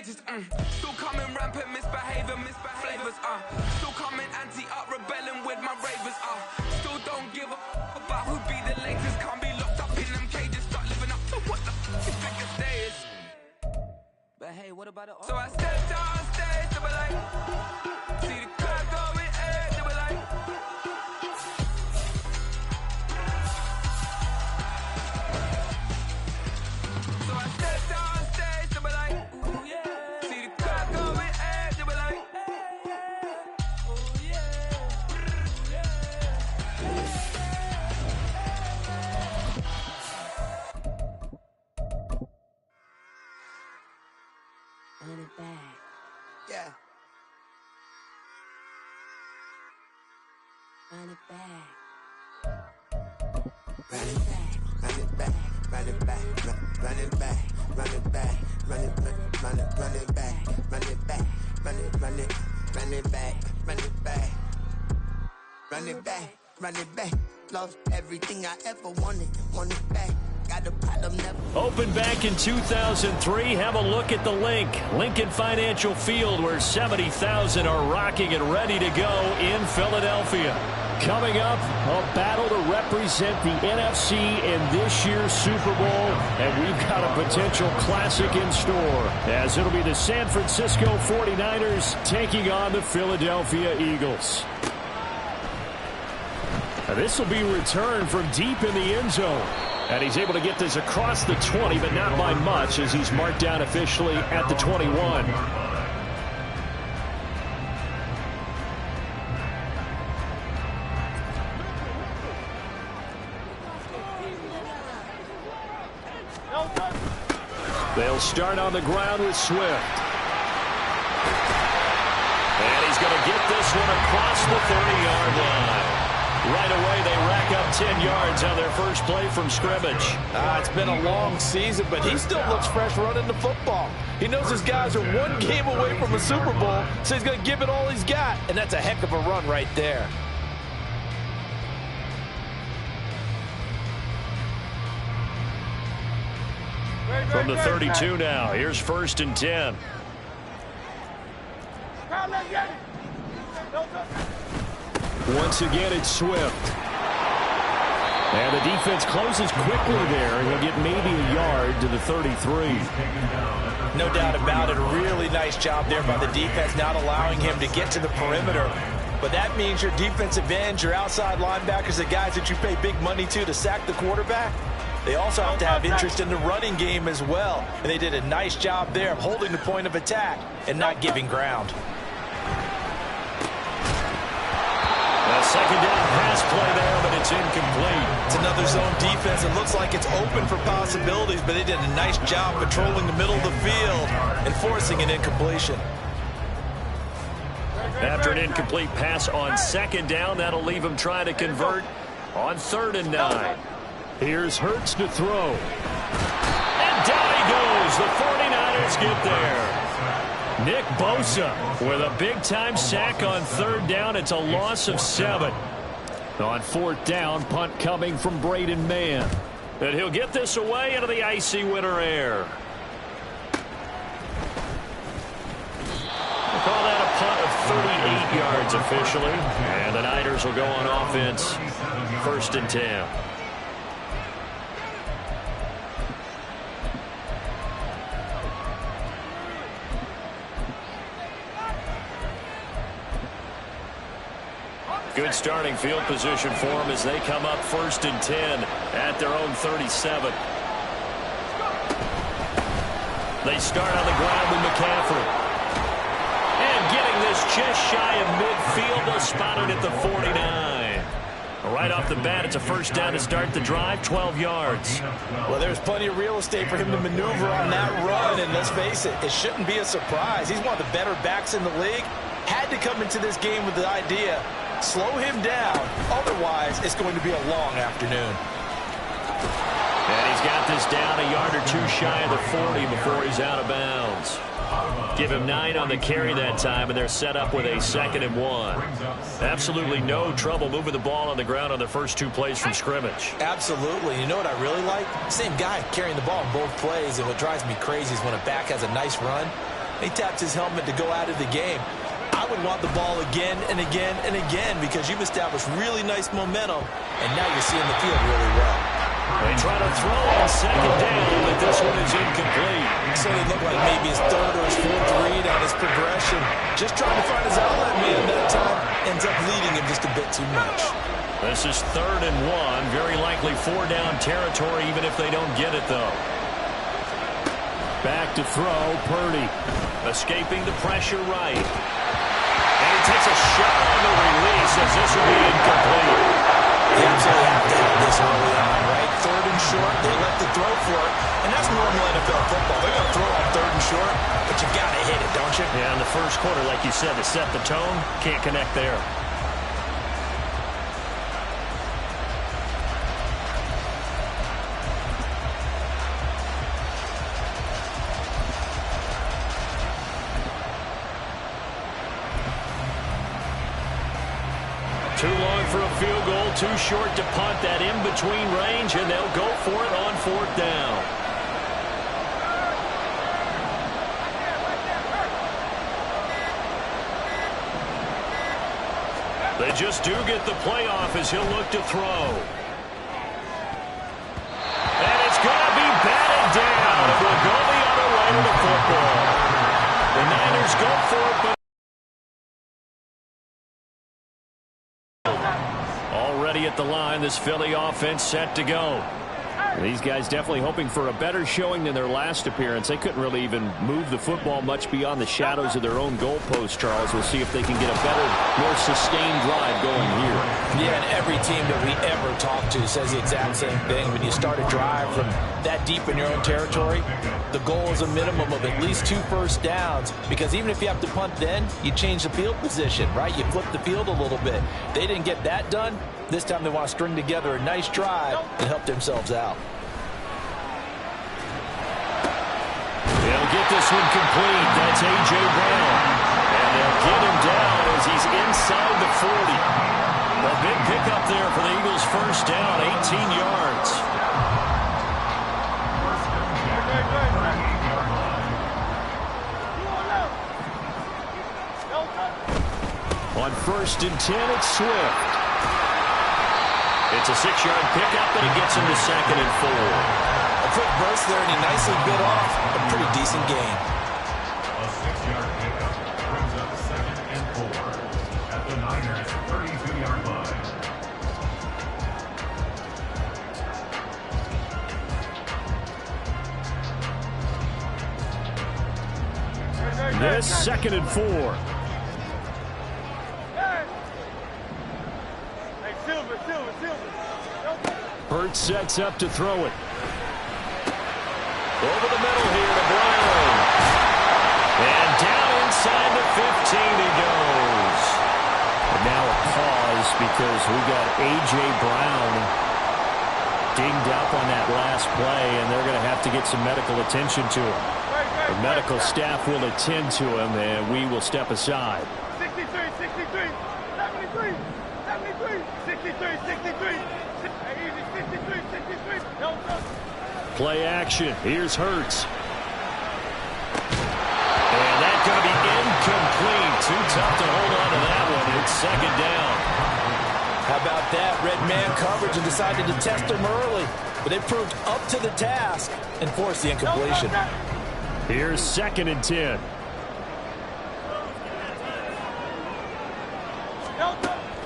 contagious. Still coming rampant, misbehaving, flavors. Still coming anti-up, rebelling with my ravers. Still don't give a about who be the latest. Can't be locked up in them cages. Start living up to what the you think the day is. But hey, what about it? So I stepped out on stage to be like, see the crowd going air to be like. So I stepped out on stage to be like, ooh yeah. See the crowd going air to be like, ooh yeah. Run it back. Yeah. Run it back. Run it back, run it back, run it back, run it back, run it back, run it back, run it back, run it back, run it back, run it back, run it back, run it back. Lost everything I ever wanted, want it back. Got a problem never. Open back in 2003. Have a look at the Lincoln Financial Field, where 70,000 are rocking and ready to go in Philadelphia. Coming up, a battle to represent the NFC in this year's Super Bowl, and we've got a potential classic in store, as it'll be the San Francisco 49ers taking on the Philadelphia Eagles. Now, this will be returned from deep in the end zone. And he's able to get this across the 20, but not by much, as he's marked down officially at the 21. They'll start on the ground with Swift. And he's going to get this one across the 30-yard line. Right away, they rack up 10 yards on their first play from scrimmage. It's been a long season, but he still looks fresh running the football. He knows his guys are one game away from a Super Bowl, so he's going to give it all he's got, and that's a heck of a run right there. From the 32 now, here's 1st and 10. Once again, it's Swift. And the defense closes quickly there, and he'll get maybe a yard to the 33. No doubt about it. A really nice job there by the defense, not allowing him to get to the perimeter. But that means your defensive ends, your outside linebackers, the guys that you pay big money to sack the quarterback, they also have to have interest in the running game as well. And they did a nice job there of holding the point of attack and not giving ground. A second down pass play there, but it's incomplete. It's another zone defense. It looks like it's open for possibilities, but they did a nice job patrolling the middle of the field and forcing an incompletion. After an incomplete pass on 2nd down, that'll leave him trying to convert on 3rd and 9. Here's Hurts to throw. And down he goes. The 49ers get there. Nick Bosa with a big-time sack on 3rd down. It's a loss of 7. On 4th down, punt coming from Braden Mann. And he'll get this away into the icy winter air. We'll call that a punt of 38 yards officially. And the Niners will go on offense. 1st and 10. Good starting field position for them as they come up 1st and 10 at their own 37. They start on the ground with McCaffrey. And getting this just shy of midfield, they'll spot it at the 49. Right off the bat, it's a 1st down to start the drive, 12 yards. Well, there's plenty of real estate for him to maneuver on that run, and let's face it, it shouldn't be a surprise. He's one of the better backs in the league. Had to come into this game with the idea, slow him down, otherwise it's going to be a long afternoon. And he's got this down a yard or two shy of the 40 before he's out of bounds. Give him 9 on the carry that time, and they're set up with a 2nd and 1. Absolutely no trouble moving the ball on the ground on the first 2 plays from scrimmage. Absolutely. You know what I really like? Same guy carrying the ball in both plays, and what drives me crazy is when a back has a nice run, He tapped his helmet to go out of the game. I would want the ball again and again and again because you've established really nice momentum, and now you're seeing the field really well. They try to throw on second down, but this one is incomplete. So it looked like maybe his third or his fourth read on his progression. Just trying to find his outlet man that time. Ends up leading him just a bit too much. This is 3rd and 1. Very likely 4-down territory, even if they don't get it, though. Back to throw, Purdy. Escaping the pressure right. And he takes a shot on the release as this will be incomplete. They absolutely have to have this early on, right? 3rd and short, they let the throw for it. And that's normal NFL football. They're going to throw on 3rd and short, but you got to hit it, don't you? Yeah, in the first quarter, like you said, to set the tone, can't connect there. Too long for a field goal, too short to punt that in-between range, and they'll go for it on 4th down. They just do get the playoff as he'll look to throw. And it's going to be batted down. It will go the other way to the football. The Niners go for it, but already at the line, this Philly offense set to go. These guys definitely hoping for a better showing than their last appearance. They couldn't really even move the football much beyond the shadows of their own goalpost, Charles. We'll see if they can get a better, more sustained drive going here. Yeah, and every team that we ever talk to says the exact same thing. When you start a drive from that deep in your own territory, the goal is a minimum of at least 2 first downs, because even if you have to punt then, you change the field position, right? You flip the field a little bit. They didn't get that done. This time they want to string together a nice drive and help themselves out. They'll get this one complete. That's A.J. Brown. And they'll get him down as he's inside the 40. A big pickup there for the Eagles' first down, 18 yards. On 1st and 10, it's Swift. It's a 6-yard pickup, but it gets him to 2nd and 4. A quick burst there, and he nicely bit off a pretty decent gain. A 6-yard pickup brings up 2nd and 4 at the Niners' 32-yard line. This 2nd and 4. Burt sets up to throw it. Over the middle here to Brown. And down inside the 15 he goes. And now a pause because we got A.J. Brown dinged up on that last play, and they're going to have to get some medical attention to him. The medical staff will attend to him, and we will step aside. 63, 63, 73, 73, 63, 63. Play action. Here's Hurts. And that's going to be incomplete. Too tough to hold on to that one. It's 2nd down. How about that? Red man coverage and decided to test him early. But they proved up to the task and forced the incompletion. Here's 2nd and 10.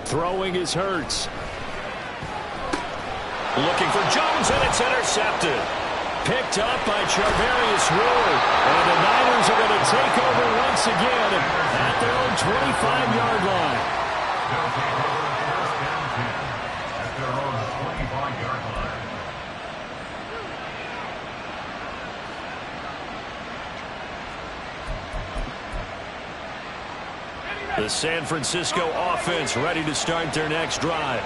Throwing is Hurts. Looking for Jones, and it's intercepted. Picked up by Charvarius Ward. And the Niners are going to take over once again at their own 25-yard line. At their own 25-yard line. The San Francisco offense ready to start their next drive.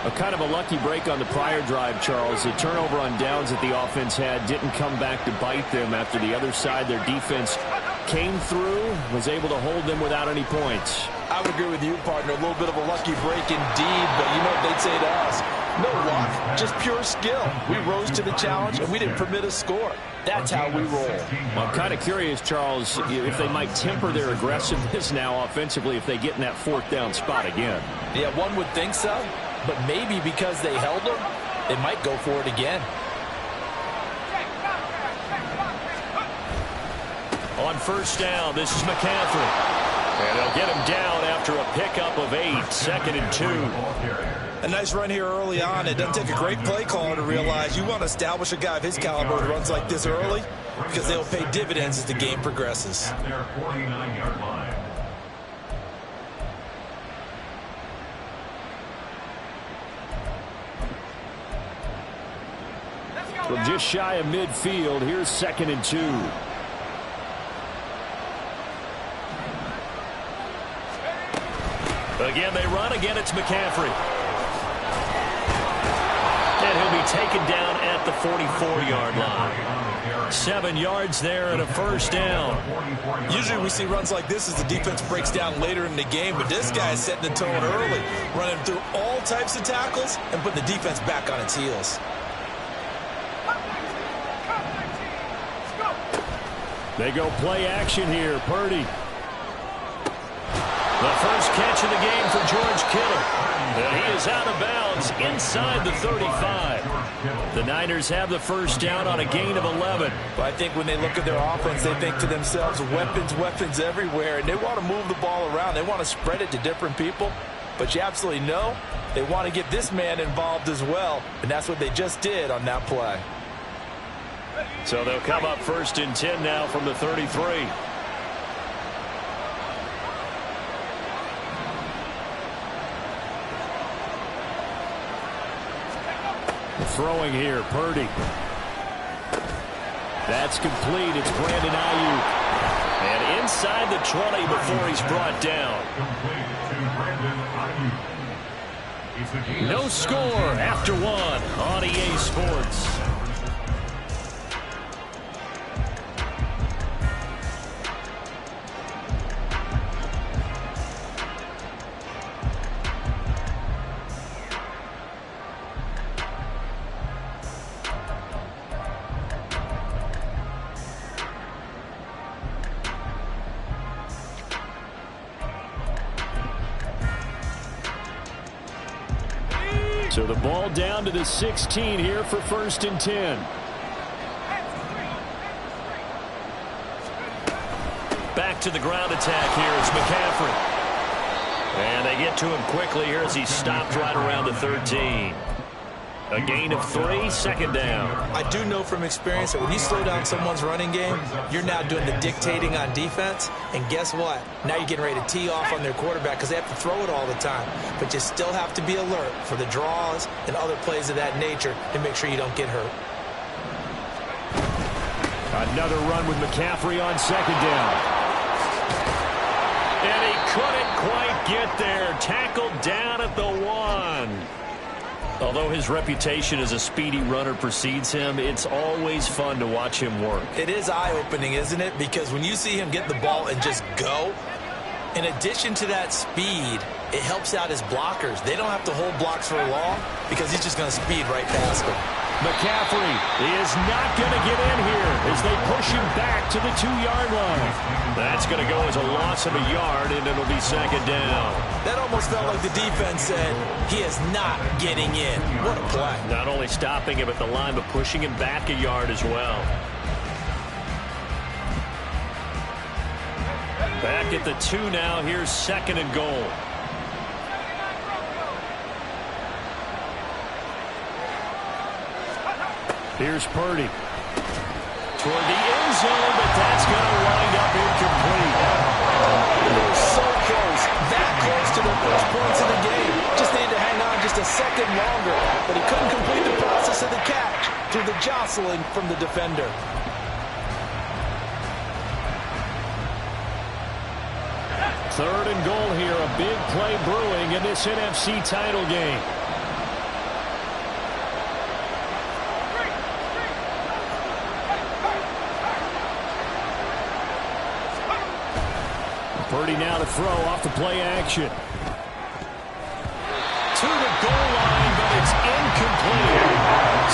A kind of a lucky break on the prior drive, Charles. The turnover on downs that the offense had didn't come back to bite them after the other side. Their defense came through, was able to hold them without any points. I would agree with you, partner. A little bit of a lucky break indeed, but you know what they'd say to us? No luck, just pure skill. We rose to the challenge, and we didn't permit a score. That's how we roll. Well, I'm kind of curious, Charles, if they might temper their aggressiveness now offensively if they get in that fourth down spot again. Yeah, one would think so, but maybe because they held them, they might go for it again. On first down, this is McCaffrey. And they'll get him down after a pickup of 8, 2nd and 2. A nice run here early on. It doesn't take a great play caller to realize you want to establish a guy of his caliber who runs like this early because they'll pay dividends as the game progresses. At their 49-yard line. From just shy of midfield, here's 2nd and 2. Again, they run. Again, it's McCaffrey. And he'll be taken down at the 44-yard line. 7 yards there and a first down. Usually we see runs like this as the defense breaks down later in the game, but this guy is setting the tone early, running through all types of tackles and putting the defense back on its heels. They go play action here. Purdy. The first catch of the game for George Kittle. And he is out of bounds inside the 35. The Niners have the first down on a gain of 11. But I think when they look at their offense, they think to themselves, weapons everywhere, and they want to move the ball around. They want to spread it to different people. But you absolutely know they want to get this man involved as well, and that's what they just did on that play. So they'll come up 1st and 10 now from the 33. Throwing here, Purdy. That's complete. It's Brandon Ayuk. And inside the 20 before he's brought down. No score after 1 on EA Sports. So the ball down to the 16 here for 1st and 10. Back to the ground attack here. It's McCaffrey. And they get to him quickly here as he stopped right around the 13. A gain of 3, 2nd down. I do know from experience that when you slow down someone's running game, you're now doing the dictating on defense. And guess what? Now you're getting ready to tee off on their quarterback because they have to throw it all the time. But you still have to be alert for the draws and other plays of that nature to make sure you don't get hurt. Another run with McCaffrey on 2nd down. And he couldn't quite get there. Tackled down at the 1. Although his reputation as a speedy runner precedes him, it's always fun to watch him work. It is eye-opening, isn't it? Because when you see him get the ball and just go, in addition to that speed, it helps out his blockers. They don't have to hold blocks for long because he's just going to speed right past them. McCaffrey is not going to get in here as they push him back to the 2-yard line. That's going to go as a loss of a yard, and it'll be 2nd down. That almost felt like the defense said, he is not getting in. What a play. Not only stopping him at the line, but pushing him back a yard as well. Back at the 2 now. Here's 2nd and goal. Here's Purdy. Toward the end zone, but that's going to wind up incomplete. They're so close. That close to their first points of the game. Just needed to hang on just a second longer. But he couldn't complete the process of the catch through the jostling from the defender. 3rd and goal here. A big play brewing in this NFC title game. Purdy now to throw off the play action. To the goal line, but it's incomplete.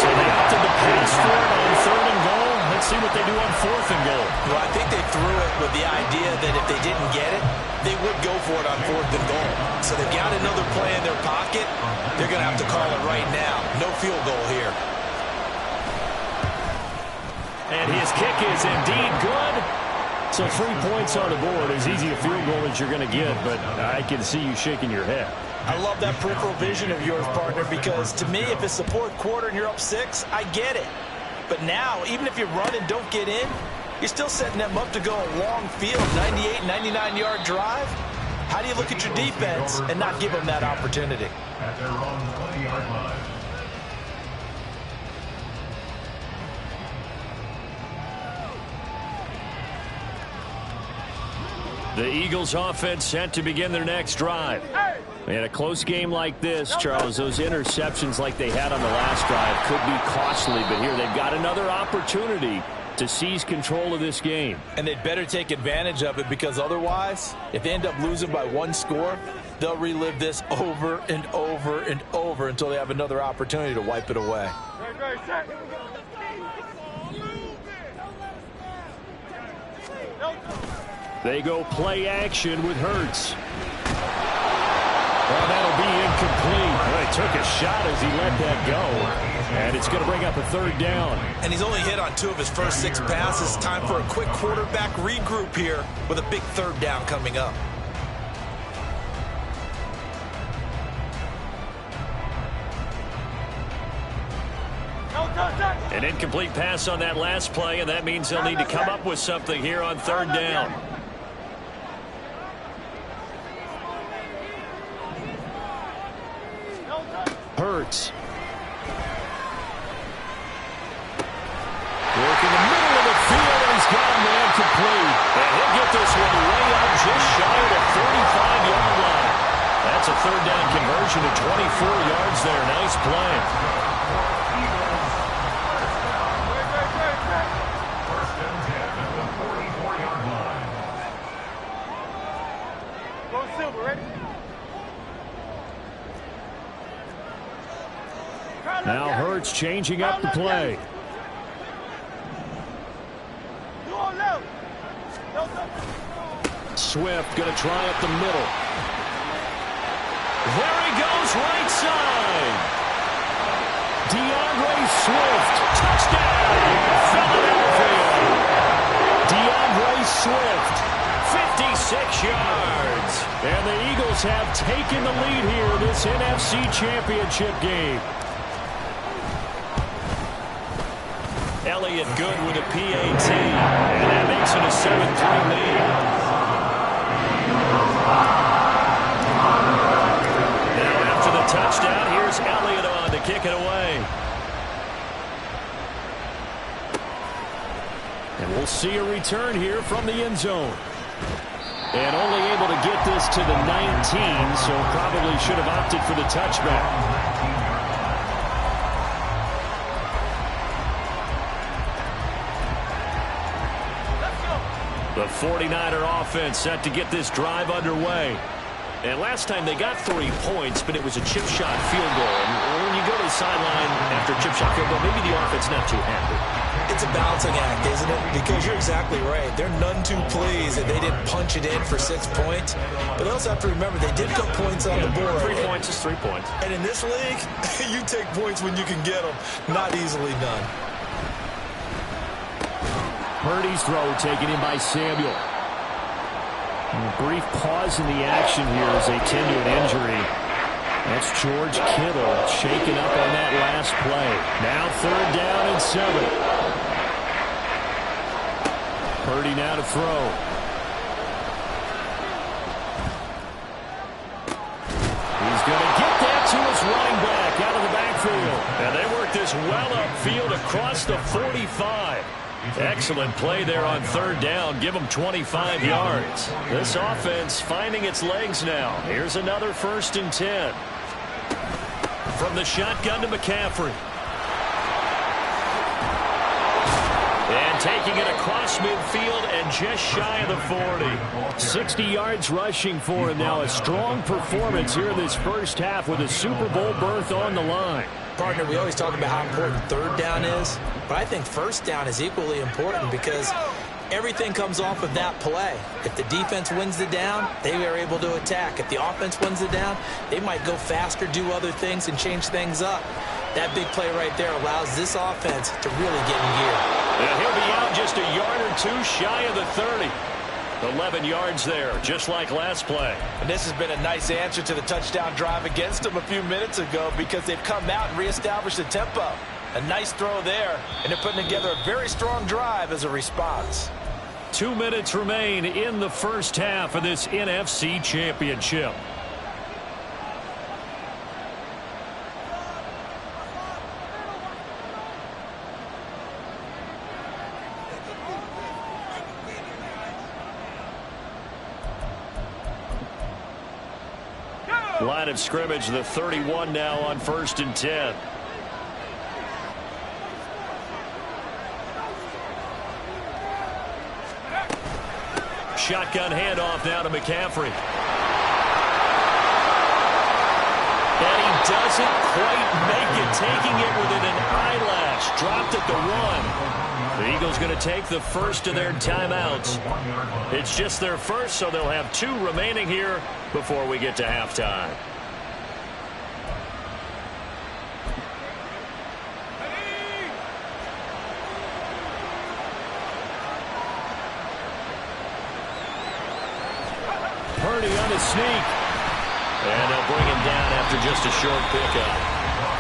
So they opted to pass for it on 3rd and goal. Let's see what they do on 4th and goal. Well, I think they threw it with the idea that if they didn't get it, they would go for it on 4th and goal. So they've got another play in their pocket. They're going to have to call it right now. No field goal here. And his kick is indeed good. So 3 points on the board, as easy a field goal as you're going to get, but I can see you shaking your head. I love that peripheral vision of yours, partner, because to me, if it's the 4th quarter and you're up 6, I get it. But now, even if you run and don't get in, you're still setting them up to go a long field, 98, 99-yard drive. How do you look at your defense and not give them that opportunity? At their own 20-yard line. The Eagles offense set to begin their next drive. In a close game like this, Charles, those interceptions like they had on the last drive could be costly, but here they've got another opportunity to seize control of this game. And they'd better take advantage of it, because otherwise, if they end up losing by 1 score, they'll relive this over and over and over until they have another opportunity to wipe it away. They go play action with Hurts. Well, that'll be incomplete. Well, he took a shot as he let that go. And it's going to bring up a 3rd down. And he's only hit on 2 of his first 6 passes. Time for a quick quarterback regroup here with a big 3rd down coming up. An incomplete pass on that last play, and that means they'll need to come up with something here on 3rd down. Hurts. Work in the middle of the field, and he's got a man complete. And he'll get this one way up just shy of the 35-yard line. That's a 3rd down conversion to 24 yards there. Nice play. First and 10 at the 44-yard line. Go Silver, ready? Now Hurts changing up the play. Swift going to try up the middle. There he goes, right side. DeAndre Swift, touchdown, Philadelphia. DeAndre Swift, 56 yards. And the Eagles have taken the lead here in this NFC Championship game. Elliott good with a PAT, and that makes it a 7-3 lead. Now after the touchdown, here's Elliott on to kick it away. And we'll see a return here from the end zone. And only able to get this to the 19, so probably should have opted for the touchback. The 49er offense set to get this drive underway. And last time they got 3 points, but it was a chip shot field goal. And when you go to the sideline after a chip shot field goal, maybe the offense not too happy. It's a balancing act, isn't it? Because you're exactly right. They're none too pleased that they didn't punch it in for 6 points. But they also have to remember they did put points on the board. 3 points is 3 points. And in this league, you take points when you can get them. Not easily done. Purdy's throw taken in by Samuel. And a brief pause in the action here as they tend to an injury. That's George Kittle shaken up on that last play. Now 3rd down and 7. Purdy now to throw. He's going to get that to his running back out of the backfield. And they work this well upfield across the 45. Excellent play there on 3rd down. Give them 25 yards. This offense finding its legs now. Here's another 1st and 10. From the shotgun to McCaffrey. And taking it across midfield and just shy of the 40. 60 yards rushing for him now. A strong performance here in this first half with a Super Bowl berth on the line. Partner, we always talk about how important third down is, but I think first down is equally important because everything comes off of that play. If the defense wins the down, they are able to attack. If the offense wins the down, they might go faster, do other things, and change things up. That big play right there allows this offense to really get in gear. And he'll be out just a yard or two shy of the 30. 11 yards there, just like last play. And this has been a nice answer to the touchdown drive against them a few minutes ago because they've come out and reestablished the tempo. A nice throw there, and they're putting together a very strong drive as a response. 2 minutes remain in the first half of this NFC Championship. Line of scrimmage, the 31 now on 1st and 10. Shotgun handoff now to McCaffrey. And he doesn't quite make it, taking it within an eyelash. Dropped at the 1. The Eagles going to take the first of their timeouts. It's just their first, so they'll have 2 remaining here before we get to halftime. Purdy on the sneak. And they'll bring him down after just a short pickup.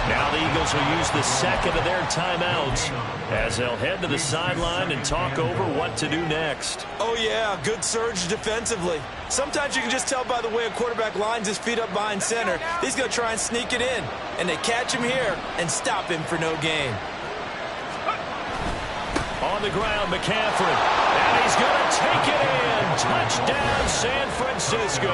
Now the Eagles will use the second of their timeouts as they'll head to the sideline and talk over what to do next. Oh, yeah, good surge defensively. Sometimes you can just tell by the way a quarterback lines his feet up behind center. He's going to try and sneak it in. And they catch him here and stop him for no gain. On the ground, McCaffrey. And he's going to take it in. Touchdown, San Francisco.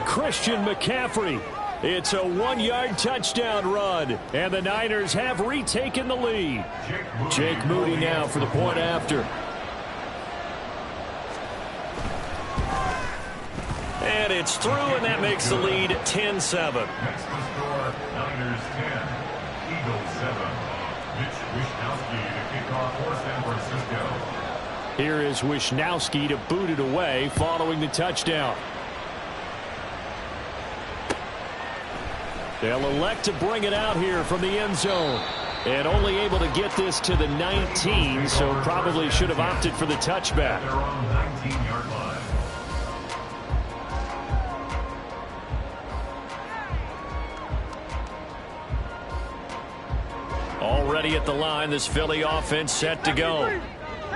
Christian McCaffrey. It's a 1-yard touchdown run, and the Niners have retaken the lead. Jake Moody now for the point after. And it's through, and that makes the lead 10-7. Next to score, Niners 10, Eagles 7. Mitch Wishnowsky to kick off for San Francisco. Here is Wishnowsky to boot it away following the touchdown. They'll elect to bring it out here from the end zone. And only able to get this to the 19, so probably should have opted for the touchback. They're on the 19-yard line. Already at the line, this Philly offense set to go.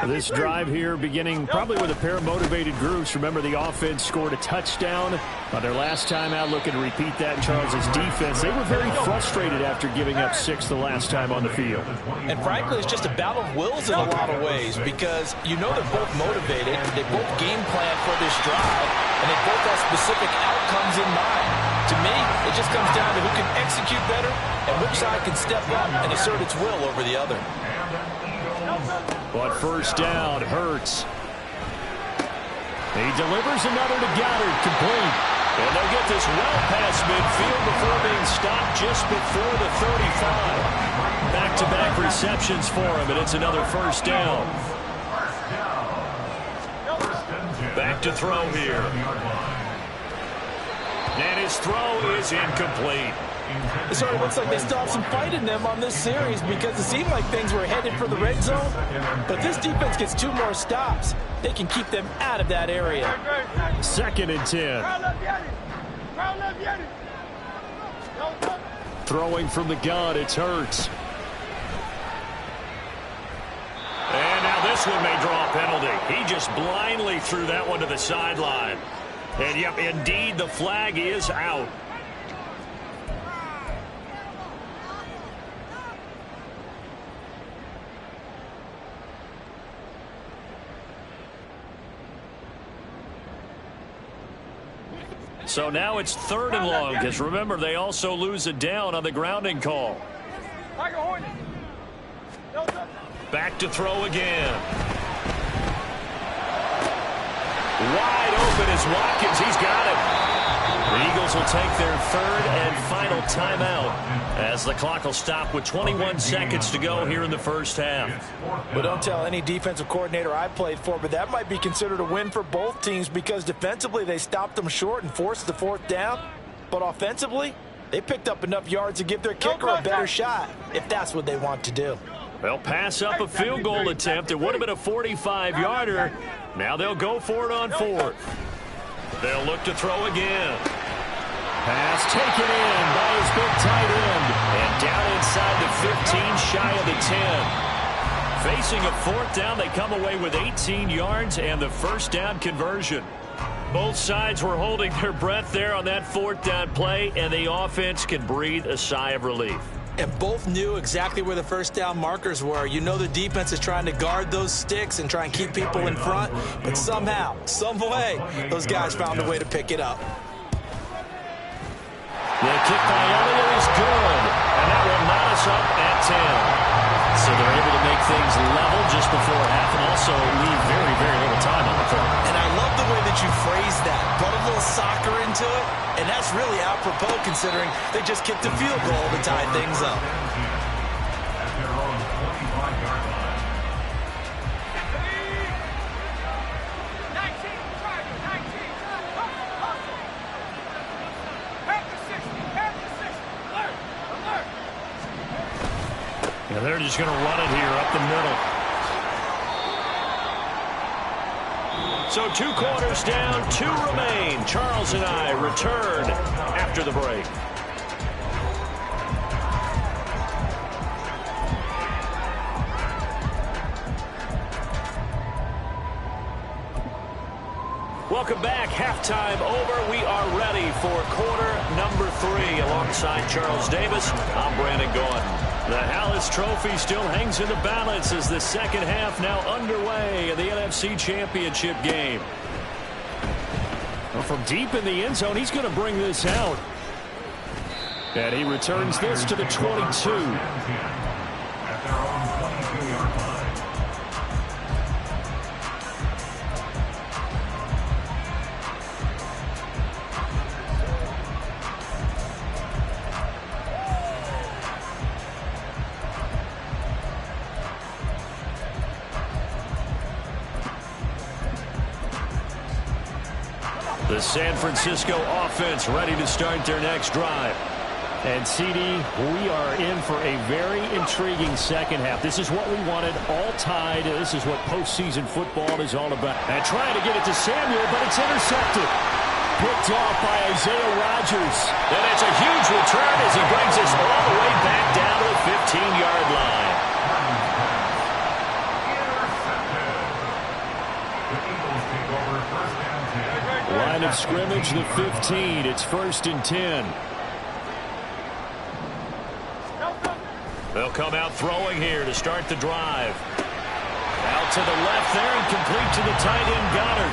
This drive here beginning probably with a pair of motivated groups. Remember, the offense scored a touchdown on their last time out. Looking to repeat that in Charles' defense. They were very frustrated after giving up 6 the last time on the field. And frankly, it's just a battle of wills in a lot of ways because you know they're both motivated. They both game plan for this drive, and they both have specific outcomes in mind. To me, it just comes down to who can execute better and which side can step up and assert its will over the other. But first down, Hurts. He delivers another to Goddard, complete. And they'll get this well past midfield before being stopped just before the 35. Back-to-back receptions for him, and it's another first down. Back to throw here. And his throw is incomplete. It sort of looks like they still have some fight in them on this series because it seemed like things were headed for the red zone. But this defense gets 2 more stops. They can keep them out of that area. 2nd and 10. Throwing from the gun, it's Hurts. And now this one may draw a penalty. He just blindly threw that one to the sideline. And yep, indeed, the flag is out. So now it's 3rd and long, because remember, they also lose a down on the grounding call. Back to throw again. Wide open is Watkins. He's got it. The Eagles will take their third and final timeout as the clock will stop with 21 seconds to go here in the first half. Well, don't tell any defensive coordinator I played for, but that might be considered a win for both teams because defensively they stopped them short and forced the fourth down. But offensively, they picked up enough yards to give their kicker a better shot if that's what they want to do. They'll pass up a field goal attempt. It would have been a 45-yarder. Now they'll go for it on fourth. They'll look to throw again. Pass taken in by his big tight end. And down inside the 15, shy of the 10. Facing a fourth down, they come away with 18 yards and the first down conversion. Both sides were holding their breath there on that fourth down play, and the offense can breathe a sigh of relief. And both knew exactly where the first down markers were. You know the defense is trying to guard those sticks and try and keep people in front, but somehow, some way, those guys found a way to pick it up. The kick by Elliott is good, and that will knot us up at 10. So they're able to make things level just before half and also leave very, very little time on the clock. And I love the way that you phrase that. Put a little soccer into it, and that's really apropos considering they just kicked a field goal to tie things up. At their own 25-yard line. 19, And they're just going to run it here up the middle. So 2 quarters down, 2 remain. Charles and I return after the break. Welcome back. Halftime over. We are ready for quarter number 3. Alongside Charles Davis, I'm Brandon Gordon. The Hallis Trophy still hangs in the balance as the second half now underway in the NFC Championship game. Well, from deep in the end zone, he's going to bring this out. And he returns this to the 22. At their own 22-yard line. The San Francisco offense ready to start their next drive. And CD, we are in for a very intriguing second half. This is what we wanted, all tied. This is what postseason football is all about. And trying to get it to Samuel, but it's intercepted. Picked off by Isaiah Rodgers. And it's a huge return as he brings us all the way back down to the 15-yard line. Line of scrimmage, the 15. It's 1st and 10. They'll come out throwing here to start the drive. Out to the left there and complete to the tight end Goddard.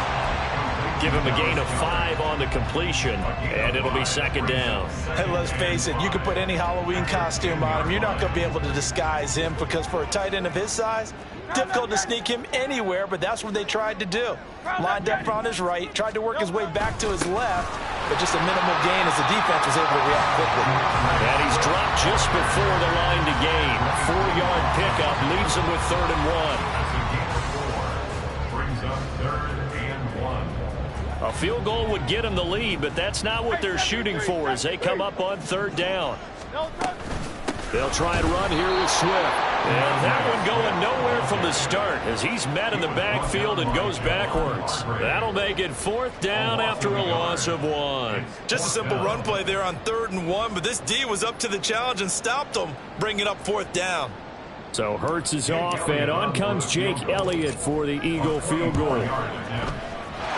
Give him a gain of 5 on the completion, and it'll be second down. And let's face it, you can put any Halloween costume on him. You're not going to be able to disguise him because for a tight end of his size, difficult to sneak him anywhere, but that's what they tried to do. Lined up on his right, tried to work his way back to his left, but just a minimal gain as the defense was able to react quickly. And he's dropped just before the line to gain. 4-yard pickup leaves him with 3rd and 1. Brings up 3rd and 1. A field goal would get him the lead, but that's not what they're shooting for as they come up on 3rd down. They'll try and run here with Swift. And that one going nowhere from the start as he's met in the backfield and goes backwards. That'll make it 4th down after a loss of 1. Just a simple run play there on 3rd and 1, but this D was up to the challenge and stopped him, bringing up 4th down. So Hurts is off, and on comes Jake Elliott for the Eagle field goal.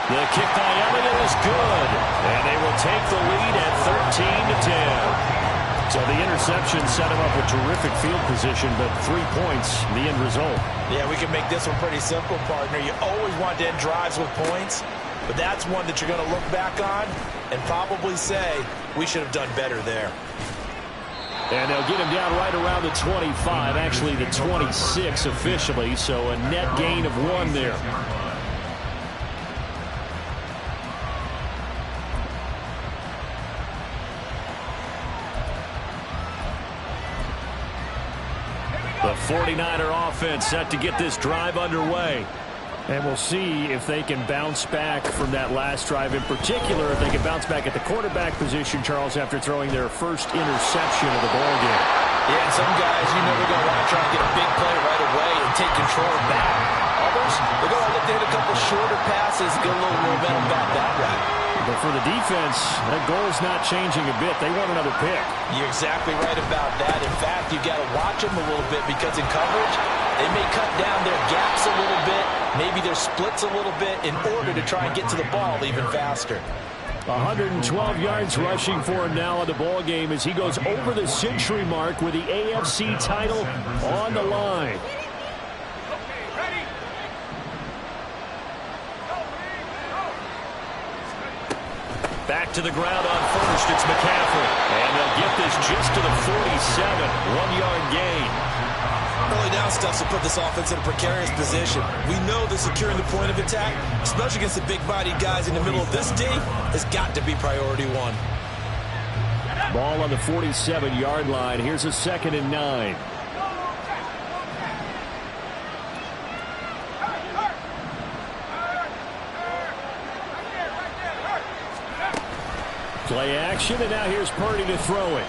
The kick by Elliott is good, and they will take the lead at 13-10. So the interception set him up with terrific field position, but 3 points, the end result. Yeah, we can make this one pretty simple, partner. You always want to end drives with points, but that's one that you're going to look back on and probably say, we should have done better there. And they'll get him down right around the 25, actually the 26 officially, so a net gain of 1 there. The 49er offense set to get this drive underway. And we'll see if they can bounce back from that last drive. In particular, if they can bounce back at the quarterback position, Charles, after throwing their first interception of the ballgame. Yeah, and some guys, you know, they're going to want to try and get a big play right away and take control back. Others, they're going to look to hit a couple shorter passes, get a little momentum back that way. But for the defense, that goal is not changing a bit. They want another pick. You're exactly right about that. In fact, you've got to watch them a little bit because in coverage, they may cut down their gaps a little bit, maybe their splits a little bit in order to try and get to the ball even faster. 112 yards rushing for him now in the ball game as he goes over the century mark with the AFC title on the line. Back to the ground on first. It's McCaffrey. And they'll get this just to the 47. 1-yard gain. Early down stuff to put this offense in a precarious position. We know that securing the point of attack, especially against the big-bodied guys in the middle of this D, has got to be priority 1. Ball on the 47-yard line. Here's a 2nd and 9. Play action, and now here's Purdy to throw it.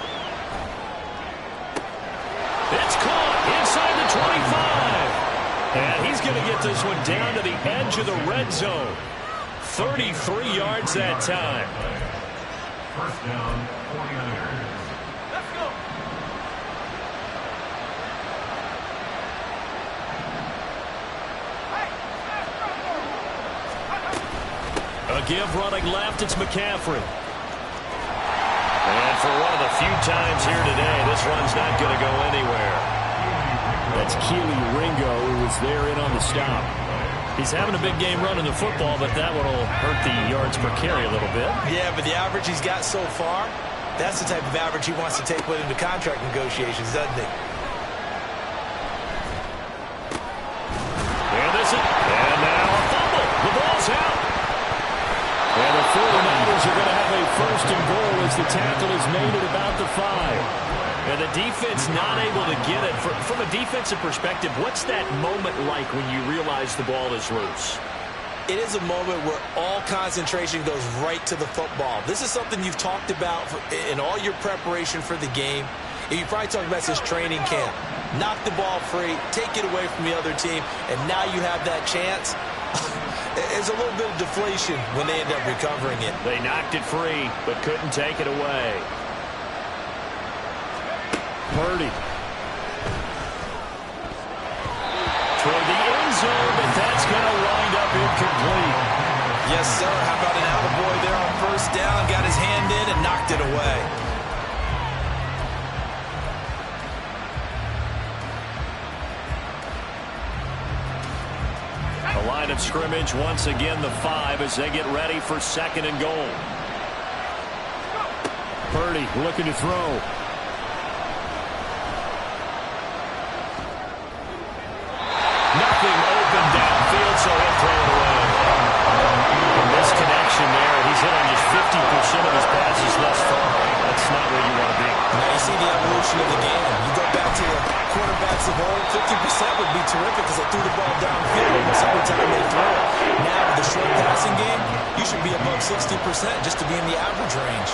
It's caught inside the 25. And he's going to get this one down to the edge of the red zone. 33 yards that time. First down, 49ers. Let's go. A give running left, it's McCaffrey. And for one of the few times here today, this run's not going to go anywhere. That's Keely Ringo, who was there in on the stop. He's having a big game running the football, but that one will hurt the yards per carry a little bit. Yeah, but the average he's got so far, that's the type of average he wants to take with him to contract negotiations, doesn't he? And now a fumble. The ball's out. And the 49ers are going to have a 1st and goal as the tackle is made at about the 5. And the defense not able to get it. From a defensive perspective, what's that moment like when you realize the ball is loose? It is a moment where all concentration goes right to the football. This is something you've talked about in all your preparation for the game. And you probably talked about this training camp. Knock the ball free, take it away from the other team, and now you have that chance. There's a little bit of deflation when they end up recovering it. They knocked it free, but couldn't take it away. Purdy. Toward the end zone, but that's going to wind up incomplete. Yes, sir. How about an attaboy there on 1st down? Got his hand in and knocked it away. The line of scrimmage, once again, the 5 as they get ready for 2nd and goal. Purdy looking to throw. Nothing open downfield, so he'll throw it away. A misconnection there. He's hit on just 50% of his passes thus far. That's not where you want to be. Now you see the evolution of the game. You go back to the quarterbacks of old, 50% would be terrific because they threw the ball downfield almost every time they throw it. Now with the short passing game, you should be above 60% just to be in the average range.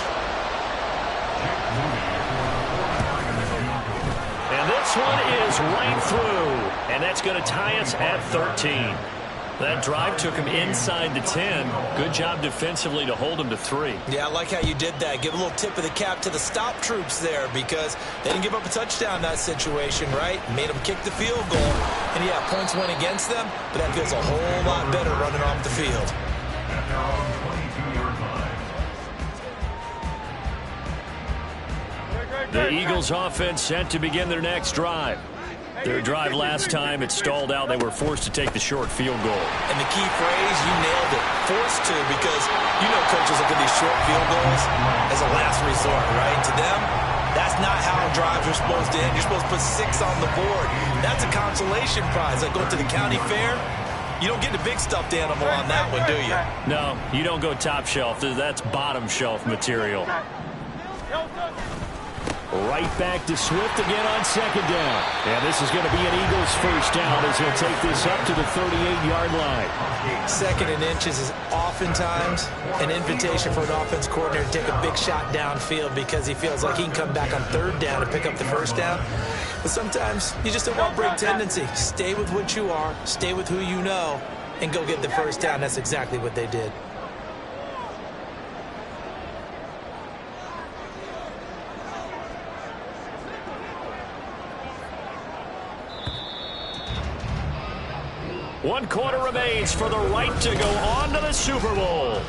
And this one is right through. And that's going to tie us at 13. That drive took him inside the 10. Good job defensively to hold him to 3. Yeah, I like how you did that. Give a little tip of the cap to the stop troops there because they didn't give up a touchdown in that situation, right? Made them kick the field goal. And, yeah, points went against them, but that feels a whole lot better running off the field. The Eagles offense set to begin their next drive. Their drive last time, it stalled out. They were forced to take the short field goal. And the key phrase, you nailed it, forced to, because you know coaches look at these short field goals as a last resort, right? To them, That's not how drives are supposed to end. You're supposed to put 6 on the board. That's a consolation prize. Like going to the county fair, you don't get the big stuffed animal on that one, do you? No, you don't go top shelf. That's bottom shelf material. Right back to Swift again on second down. And this is going to be an Eagles first down as he'll take this up to the 38-yard line. Second and inches is oftentimes an invitation for an offense coordinator to take a big shot downfield because he feels like he can come back on third down and pick up the first down. But sometimes you just don't want break tendency. Stay with what you are, stay with who you know, and go get the first down. That's exactly what they did. One quarter remains for the right to go on to the Super Bowl.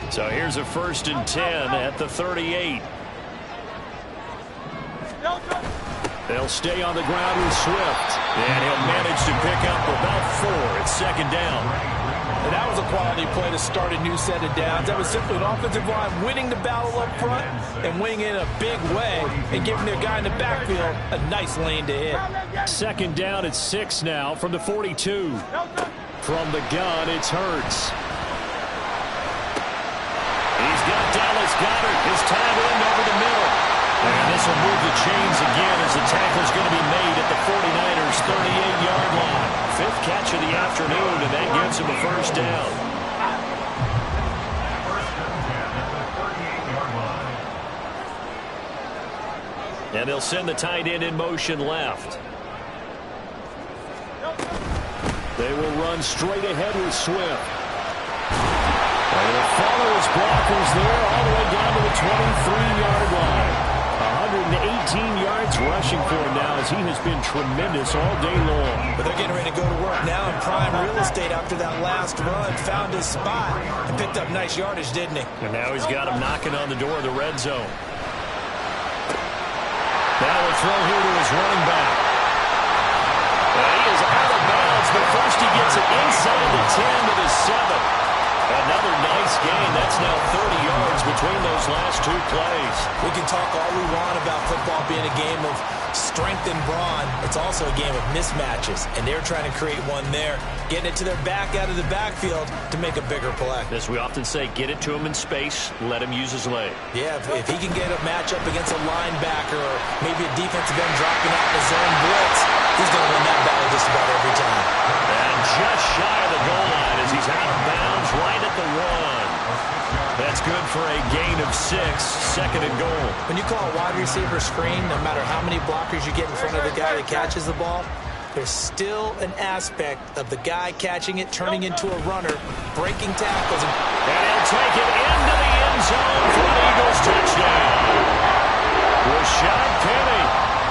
So here's a 1st and 10 at the 38. They'll stay on the ground with Swift. And he'll manage to pick up about 4 at second down. And that was a quality play to start a new set of downs. That was simply an offensive line winning the battle up front and winning in a big way and giving their guy in the backfield a nice lane to hit. Second down at 6 now from the 42. From the gun, it's Hurts. He's got Dallas Goedert, his tight end over the middle. And this will move the chains again as the tackle's going to be made at the 49ers' 38-yard line. 5th catch of the afternoon, and that gives him a first down. And they'll send the tight end in motion left. They will run straight ahead with Swift. And they'll follow his blockers there all the way down to the 23-yard line. 118 yards rushing for him now as he has been tremendous all day long. But they're getting ready to go to work now in prime real estate after that last run. Found his spot and picked up nice yardage, didn't he? And now he's got him knocking on the door of the red zone. Now a throw here to his running back. He is out of bounds, but first he gets it inside the 10 to the 7. Another nice gain. That's now 30 yards between those last 2 plays. We can talk all we want about football being a game of strength and brawn. It's also a game of mismatches, and they're trying to create one there, getting it to their back out of the backfield to make a bigger play. As we often say, get it to him in space, let him use his leg. Yeah, if he can get a matchup against a linebacker or maybe a defensive end dropping out in the zone blitz, he's going to win that battle just about every time. And just shy of the goal line as he's out of bounds right at the 1. That's good for a gain of 6, 2nd and goal. When you call a wide receiver screen, no matter how many blockers you get in front of the guy that catches the ball, there's still an aspect of the guy catching it, turning into a runner, breaking tackles. And he'll take it into the end zone for an Eagles touchdown. Rashad Penny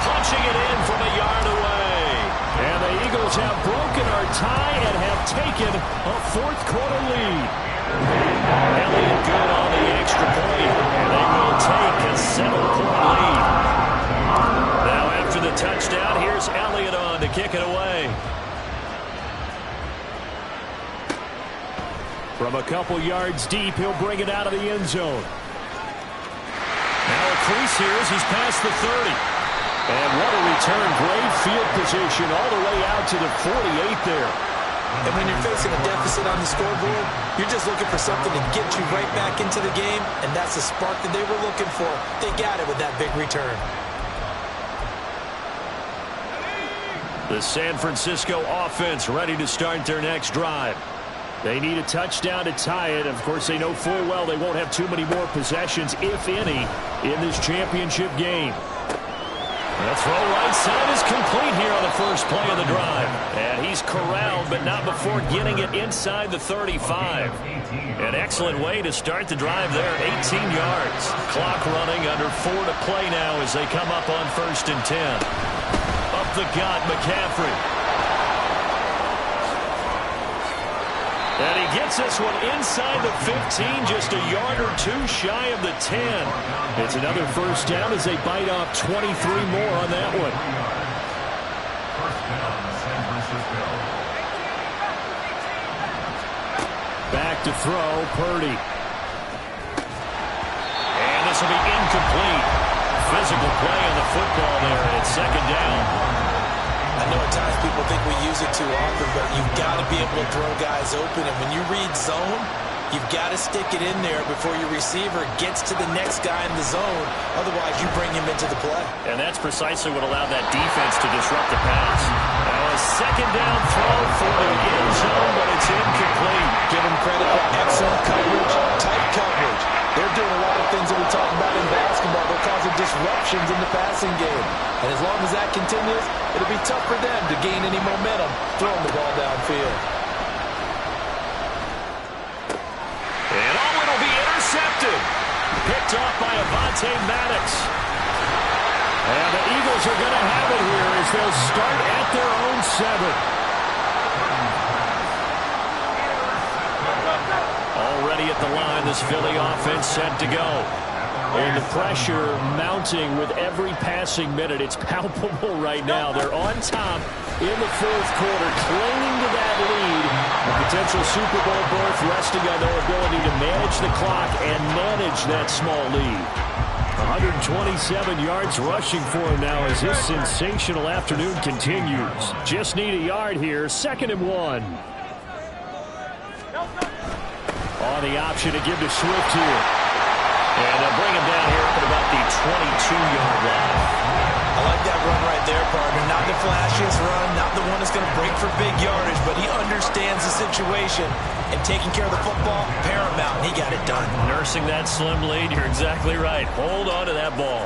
punching it in from a yard away. And the Eagles have broken our tie and have taken a 4th quarter lead. Elliott good on the extra point, and they will take a 7-point lead. Now after the touchdown, here's Elliott on to kick it away. From a couple yards deep, he'll bring it out of the end zone. Now a crease here as he's past the 30. And what a return. Great field position all the way out to the 48 there. And when you're facing a deficit on the scoreboard, you're just looking for something to get you right back into the game, and that's the spark that they were looking for. They got it with that big return. The San Francisco offense ready to start their next drive. They need a touchdown to tie it. Of course, they know full well they won't have too many more possessions, if any, in this championship game. The throw right side is complete here on the first play of the drive. And he's corralled, but not before getting it inside the 35. An excellent way to start the drive there, 18 yards. Clock running, under 4 to play now as they come up on 1st and 10. Up the gut, McCaffrey. And he gets this one inside the 15, just a yard or 2 shy of the 10. It's another first down as they bite off 23 more on that one. First down, San Francisco. Back to throw, Purdy. will be incomplete. Physical play on the football there, and it's second down. I know at times people think we use it too often, but you've got to be able to throw guys open. And when you read zone, you've got to stick it in there before your receiver gets to the next guy in the zone. Otherwise, you bring him into the play. And that's precisely what allowed that defense to disrupt the pass. Now a second down throw for the end zone, but it's incomplete. Give him credit for excellent coverage, tight coverage. They're doing a lot of things that we talk about in basketball. They're causing disruptions in the passing game. And as long as that continues, it'll be tough for them to gain any momentum throwing the ball downfield. And will be intercepted. Picked off by Avonte Maddox. And the Eagles are going to have it here as they'll start at their own 7. Already at the line, this Philly offense set to go. And the pressure mounting with every passing minute. It's palpable right now. They're on top in the fourth quarter, clinging to that lead. A potential Super Bowl berth resting on their ability to manage the clock and manage that small lead. 127 yards rushing for him now as his sensational afternoon continues. Just need a yard here, 2nd and 1. On the option to give to Swift here. And they'll bring him down here up at about the 22-yard line. I like that run right there, partner. Not the flashiest run, not the one that's going to break for big yardage, but he understands the situation, and taking care of the football, paramount, and he got it done. Nursing that slim lead, you're exactly right. Hold on to that ball.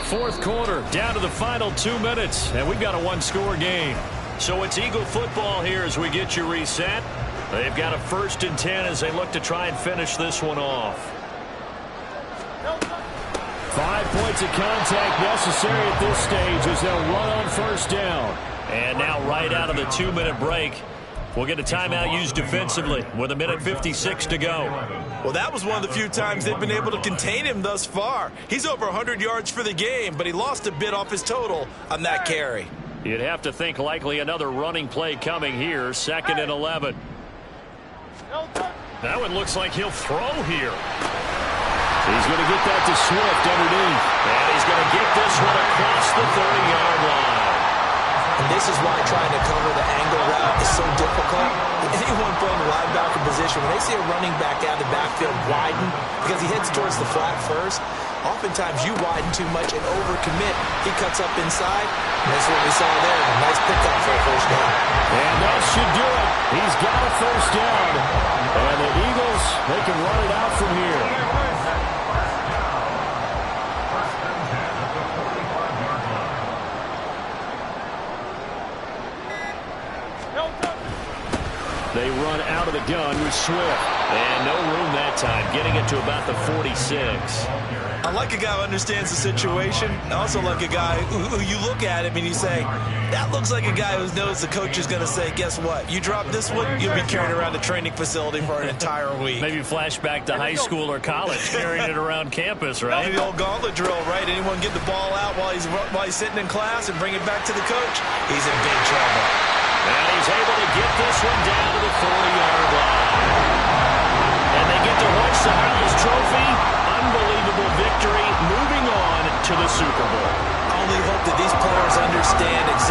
Fourth quarter, down to the final 2 minutes, and we've got a one-score game. So it's Eagle football here as we get you reset. They've got a 1st and 10 as they look to try and finish this one off. 5 points of contact necessary at this stage as they'll run on 1st down. And now right out of the 2-minute break, we'll get a timeout used defensively with 1:56 to go. Well, that was one of the few times they've been able to contain him thus far. He's over 100 yards for the game, but he lost a bit off his total on that carry. You'd have to think likely another running play coming here, 2nd and 11. That one looks like he'll throw here. He's going to get that to Swift underneath. And he's going to get this one across the 30-yard line. And this is why trying to cover the angle route is so difficult. Anyone playing the linebacker position, when they see a running back out of the backfield widen because he heads towards the flat first, oftentimes you widen too much and overcommit. He cuts up inside, and that's what we saw there. A nice pickup for a 1st down. And that should do it. He's got a 1st down. And the Eagles, they can run it out from here. They run out of the gun with Swift. And no room that time, getting it to about the 46. I like a guy who understands the situation. I also like a guy who you look at him and you say, that looks like a guy who knows the coach is going to say, guess what? You drop this one, you'll be carrying around the training facility for an entire week. Maybe flashback to high school or college, carrying it around campus, right? The old gauntlet drill, right? Anyone get the ball out while he's sitting in class and bring it back to the coach? He's in big trouble. And he's able to get this one down to the 40-yard line. And they get to hoist the Harless Trophy. Unbelievable victory, moving on to the Super Bowl. I only hope that these players understand exactly